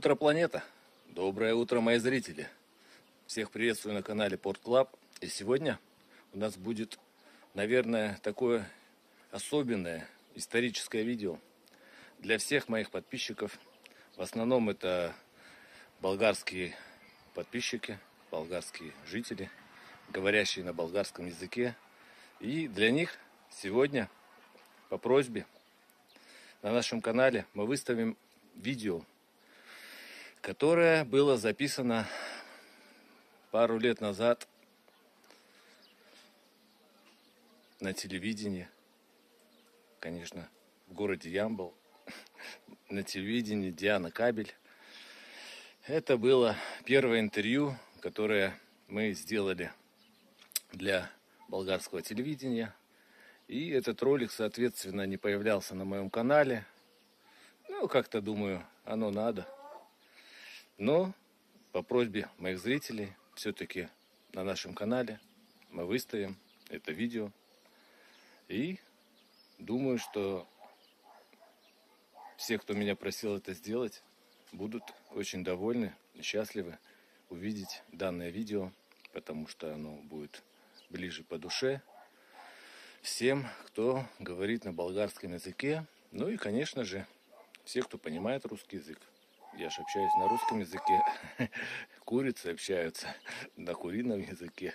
утро, планета! Доброе утро, мои зрители! Всех приветствую на канале Порт Клаб. И сегодня у нас будет, наверное, такое особенное историческое видео для всех моих подписчиков. В основном это болгарские подписчики, болгарские жители, говорящие на болгарском языке. И для них сегодня по просьбе на нашем канале мы выставим видео, которое было записано пару лет назад на телевидении, конечно, в городе Ямбол, на телевидении Диана Кабель. Это было первое интервью, которое мы сделали для болгарского телевидения. И этот ролик, соответственно, не появлялся на моем канале. Ну, как-то думаю, оно надо. Но по просьбе моих зрителей, все-таки на нашем канале мы выставим это видео. И думаю, что все, кто меня просил это сделать, будут очень довольны и счастливы увидеть данное видео, потому что оно будет ближе по душе всем, кто говорит на болгарском языке. Ну и, конечно же, все, кто понимает русский язык. Я же общаюсь на русском языке. Курицы общаются на курином языке.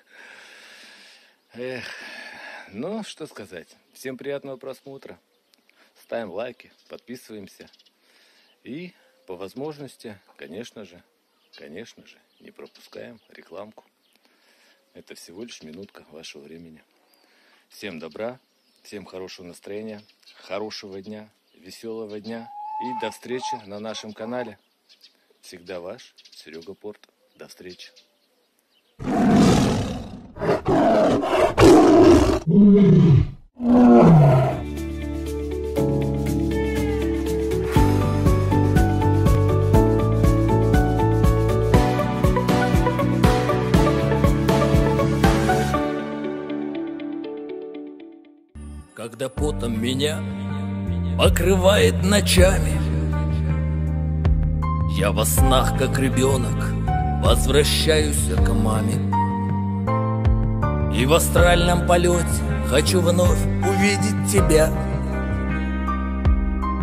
Эх, ну, что сказать. Всем приятного просмотра. Ставим лайки, подписываемся. И по возможности, конечно же, не пропускаем рекламку. Это всего лишь минутка вашего времени. Всем добра, всем хорошего настроения, хорошего дня, веселого дня. И до встречи на нашем канале. Всегда ваш Серега Порт. До встречи. Когда потом меня покрывает ночами, я во снах, как ребенок, возвращаюсь к маме. И в астральном полете хочу вновь увидеть тебя.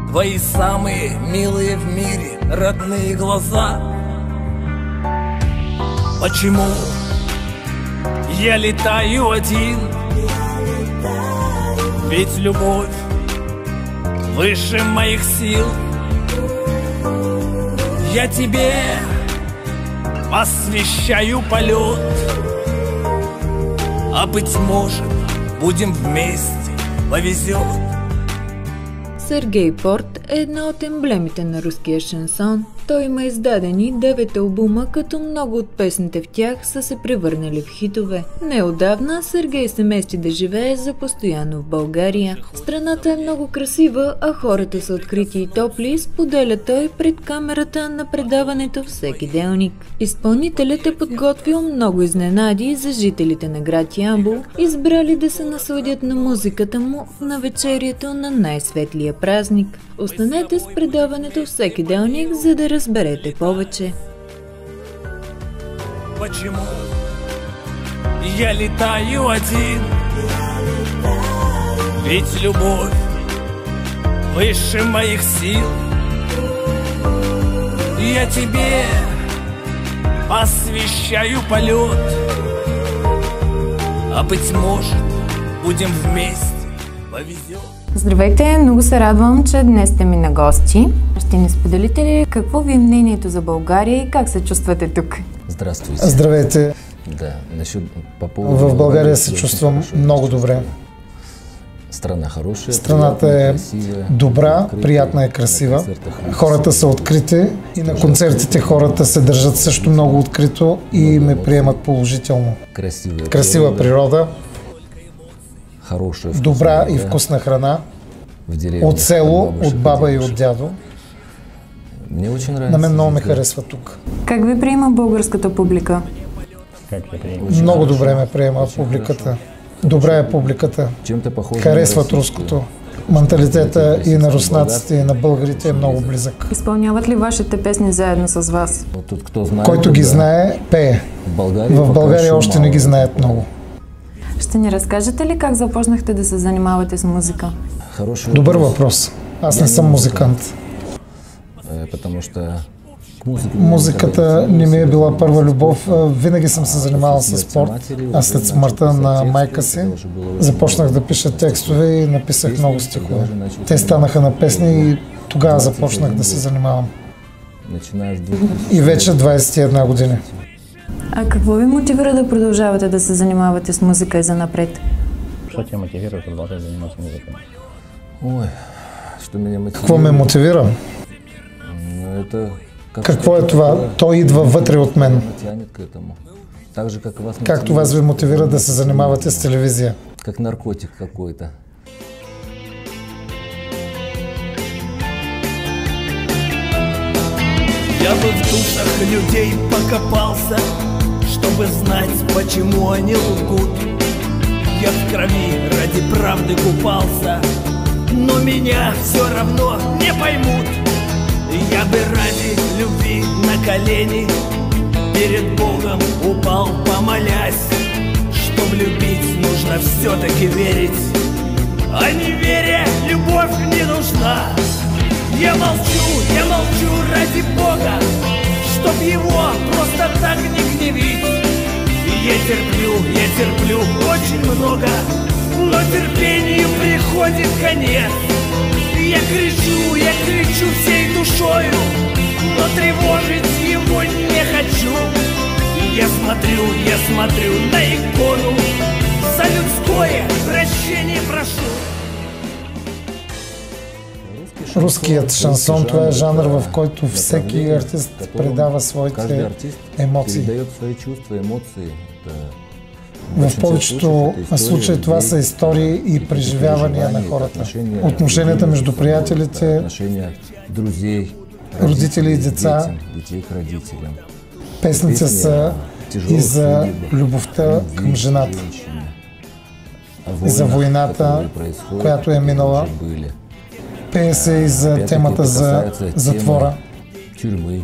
Твои самые милые в мире родные глаза. Почему я летаю один? Ведь любовь выше моих сил. Я тебе посвящаю полет, а быть может, будем вместе, повезет. Сергей Порт е една от емблемите на руския шансон. Той има издадени 9 албума, като много от песните в тях са се превърнали в хитове. Неотдавна Сергей се мести да живее за постоянно в България. Страната е много красива, а хората са открити и топли, споделя той пред камерата на предаването Всеки делник. Изпълнителят е подготвил много изненади за жителите на град Ямбол, избрали да се насладят на музиката му в навечерието на най-светлия празник. Останете с предаването Всеки делник, за да разберете повече. Почему я летаю один? Ведь любовь выше моих сил. Я тебе посвящаю полет, а быть может, будем вместе, повезет. Здравейте, много се радвам, че днес сте ми на гости. Ще ни споделите ли какво ви е мнението за България и как се чувствате тук? Здравствуйте. Здравейте. Да, по поводу в България се чувствам много добре. Страна хорошая. Страната е добра, приятна и красива. Хората са открити и на концертите хората се държат също много открито и ме приемат положително. Красива природа. Добра и вкусна храна. От село, от баба и от дядо. На мен много ме харесва тук. Как ви приема българската публика? Много добре ме приема публиката. Добра е публиката. Харесват руското. менталитета и на руснаците, и на българите е много близък. Изпълняват ли вашите песни заедно с вас? Който ги знае, пее. В България още не ги знаят много. Ще ни разкажете ли как започнахте да се занимавате с музика? Добър въпрос. Аз не съм музикант. Музиката не ми е била първа любов. Винаги съм се занимавал с спорт. А след смъртта на майка си започнах да пиша текстове и написах много стихове. Те станаха на песни и тогава започнах да се занимавам. И вече 21 години. А какво ви мотивира да продължавате да се занимавате с музика и занапред? Що те мотивира да продължавате да занимавате с музика? Какво ме мотивира? Какво е това? Той идва вътре от мен. Както вас ви мотивира да се занимавате с телевизия? Как наркотик какой-то. Я бы в душах людей покопался, чтобы знать, почему они лгут. Я в крови ради правды купался, но меня все равно не поймут. Я бы ради любви на колени перед Богом упал, помолясь, что влюбить нужно все-таки верить, а не веря, любовь не нужна. Я молчу ради Бога, чтоб его просто так не гневить. И я терплю очень много, но терпению приходит конец. Я кричу всей душою, но тревожить его не хочу. Я смотрю на икону, за людское прощение прошу. Руският шансон, това е жанр, в който всеки артист предава своите емоции. В повечето случаи това са истории и преживявания на хората. Отношенията между приятелите, родители и деца. Песните са и за любовта към жената, и за войната, която е минала. Пее се и за темата за затвора. Тюрьмы.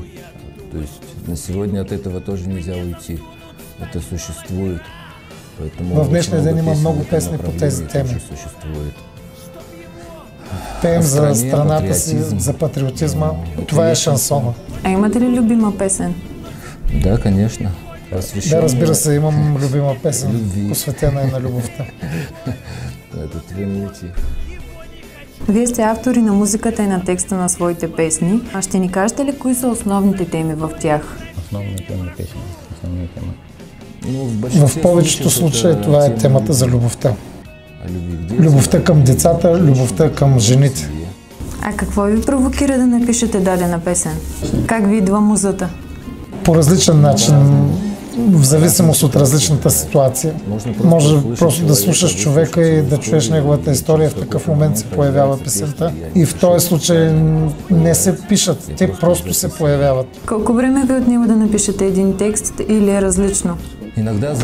То есть на сегодня от этого тоже нельзя уйти. Это существует. В днешния ден има много песни по тези теми. Пеем за страната си, за патриотизма. Това е шансона. А имате ли любима песен? Да, конечно. Да, разбира се, имам любима песен, посветена е на любовта. Вие сте автори на музиката и на текста на своите песни. А ще ни кажете ли кои са основните теми в тях? Основните теми на песни, основни теми. В повечето случаи това е темата за любовта. Любовта към децата, любовта към жените. А какво ви провокира да напишете дадена песен? Как ви идва музата? По различен начин, в зависимост от различната ситуация. Може просто да слушаш човека и да чуеш неговата история, в такъв момент се появява песента. И в този случай не се пишат, те просто се появяват. Колко време ви отнема да напишете един текст или е различно?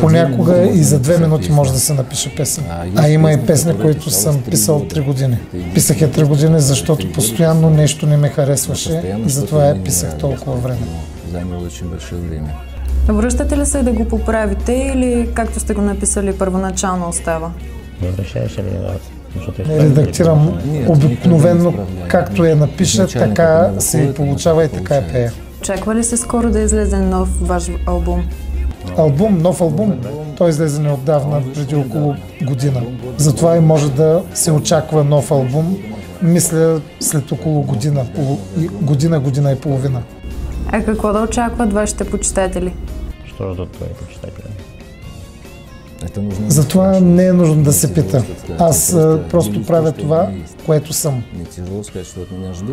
Понякога и за 2 минути може да се напише песен. А има и песни, които съм писал 3 години. Писах я 3 години, защото постоянно нещо не ме харесваше и затова я писах толкова време. Връщате ли се да го поправите или както сте го написали първоначално остава? Не редактирам. Обикновено както я напиша, така се и получава и така я пея. Очаква ли се скоро да излезе нов ваш албум? Нов албум, той излезе неотдавна, преди около година. Затова и може да се очаква нов албум, мисля след около година и половина. А какво да очакват вашите почитатели? Що ждат твои почитатели? Затова не е нужно да се пита. Аз просто правя това, което съм.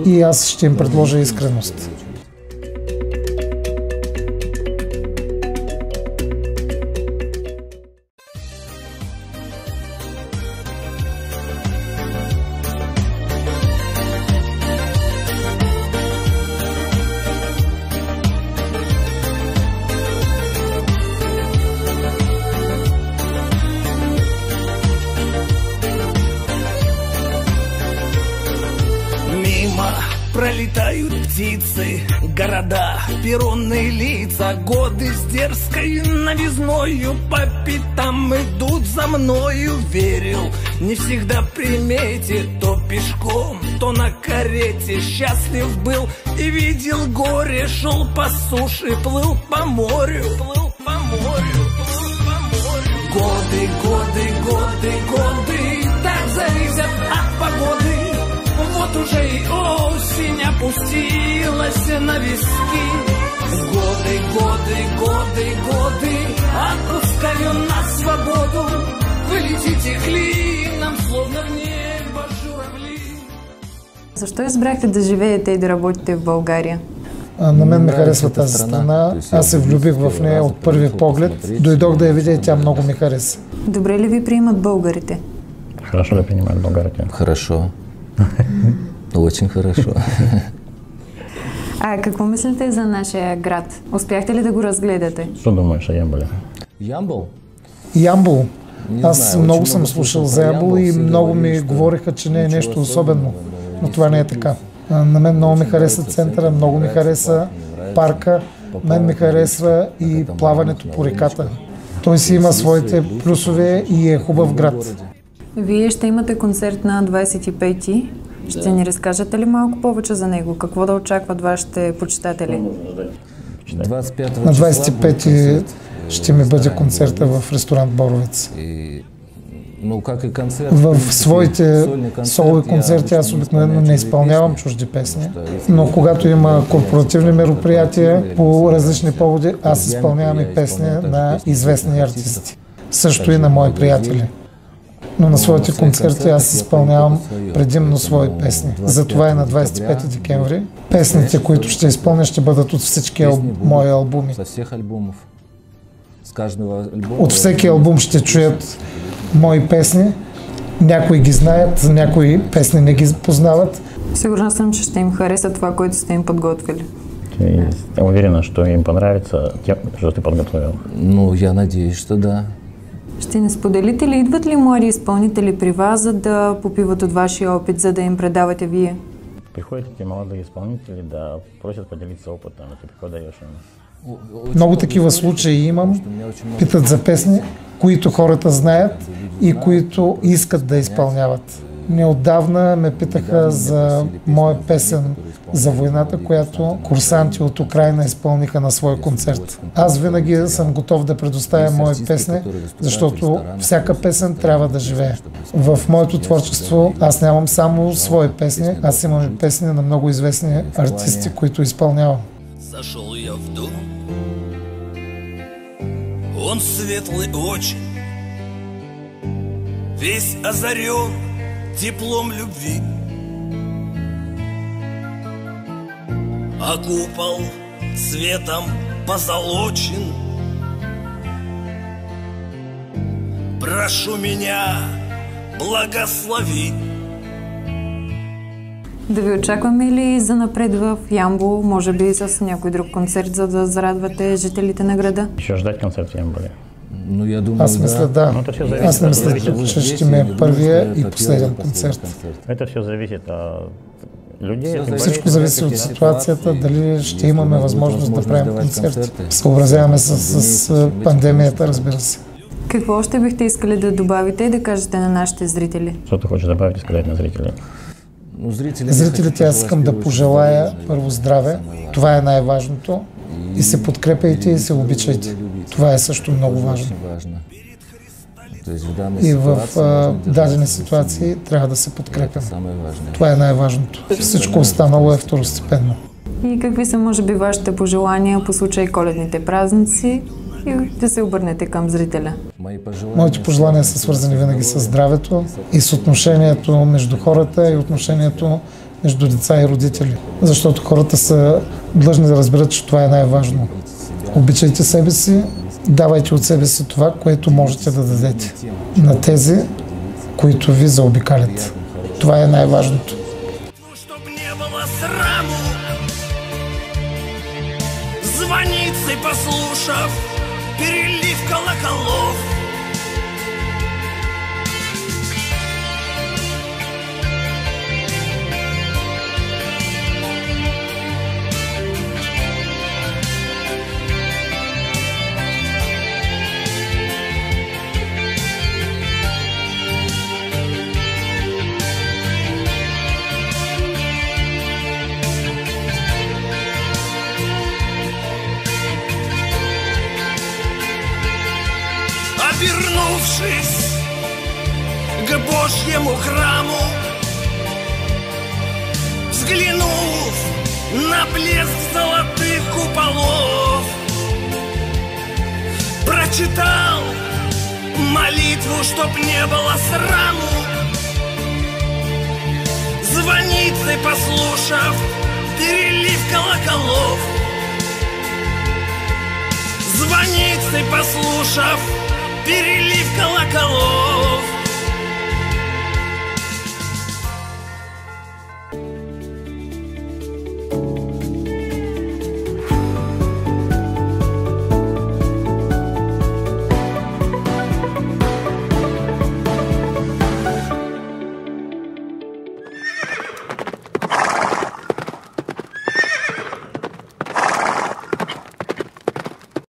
И аз ще им предложа искреност. Пролетают птицы, города, перронные лица. Годы с дерзкой новизною по пятам идут за мною. Верил, не всегда примете, то пешком, то на карете. Счастлив был и видел горе, шел по суше, плыл по морю, плыл по морю, плыл по морю. Годы, годы, годы, годы так зависят от погоды. Вот уже и осень опустилась на виски. Годы, годы, годы, годы отпускаю на свободу. Вы летите клином, словно в небо журавли. Защо избрахте да живеете и да работите в България? На мен ми харесва тази страна. Аз се влюбих в нея от първи поглед. Дойдох да я видя и тя много ми хареса. Добре ли ви приемат българите? Хорошо ли принимают българите? Хорошо. Очень хорошо. А какво мислите за нашия град? Успяхте ли да го разгледате? Что думаешь о Ямболе? Ямбол? Ямбол. Аз много съм слушал за Ямбол и много ми говориха, че не е нещо особено. Но това не е така. На мен много ми хареса центъра, много ми хареса парка, мен ми харесва и плаването по реката. Той си има своите плюсове и е хубав град. Вие ще имате концерт на 25-ти. Ще ни разкажете ли малко повече за него? Какво да очакват вашите почитатели? На 25-ти ще ми бъде концерта в ресторант Боровец. В своите солови концерти аз обикновено не изпълнявам чужди песни, но когато има корпоративни мероприятия по различни поводи, аз изпълнявам и песни на известни артисти. Също и на мои приятели. Но на своите концерти аз изпълнявам предимно свои песни. Затова и на 25 декември песните, които ще изпълня, ще бъдат от всички мои албуми. От всеки албум ще чуят мои песни. Някои ги знаят, някои песни не ги познават. Сигурна съм, че ще им хареса това, което сте им подготвили. Ты уверена, что им понравится тем, что ты подготовил? Ну, я надеюсь, что да. Ще не споделите ли, идват ли млади изпълнители при вас, за да попиват от вашия опит, за да им предавате вие? Приходят эти молодые исполнители, да просят поделиться опытом, и ты преподаешь им. Много такива случаи имам. Питат за песни, които хората знаят и които искат да изпълняват. Неотдавна ме питаха за моя песен за войната, която курсанти от Украйна изпълниха на свой концерт. Аз винаги съм готов да предоставя мои песни, защото всяка песен трябва да живее. В моето творчество аз нямам само свои песни, аз имам и песни на много известни артисти, които изпълнявам. Зашел я в дом, он светлый очень, весь озарен теплом любви, а купол светом позолочен. Прошу меня, благослови. Да ви очакваме ли занапред в Ямбол, може би с някой друг концерт, за да зарадвате жителите на града? Еще ждать концерт в Ямболе? Аз мисля, да. Аз не мисля, че ще ми е първия и последен концерт. Это все зависит от людей. Всичко зависи от ситуацията, дали ще имаме възможност да правим концерти. Съобразяваме с пандемията, разбира се. Какво още бихте искали да добавите и да кажете на нашите зрители? Что ты хочешь добавить и сказать на зрителей? Зрителите аз искам да пожелая първо здраве. Това е най-важното. И се подкрепяйте и се обичайте. Това е също много важно. И в дадени ситуации трябва да се подкрепям. Това е най-важното. Всичко останало е второстепенно. И какви са, може би, вашите пожелания по случай коледните празници и да се обърнете към зрителя? Моите пожелания са свързани винаги с здравето и с отношението между хората и отношението между деца и родители. Защото хората са длъжни да разберат, че това е най-важно. Обичайте себе си, давайте от себе си това, което можете да дадете на тези, които ви заобикалят. Това е най-важното. Звонится, послушав перелив колоколов. к Божьему храму, взглянув на блеск золотых куполов, прочитал молитву, чтоб не было сраму, звонится, послушав перелив колоколов, звонится, послушав перелив колоколов.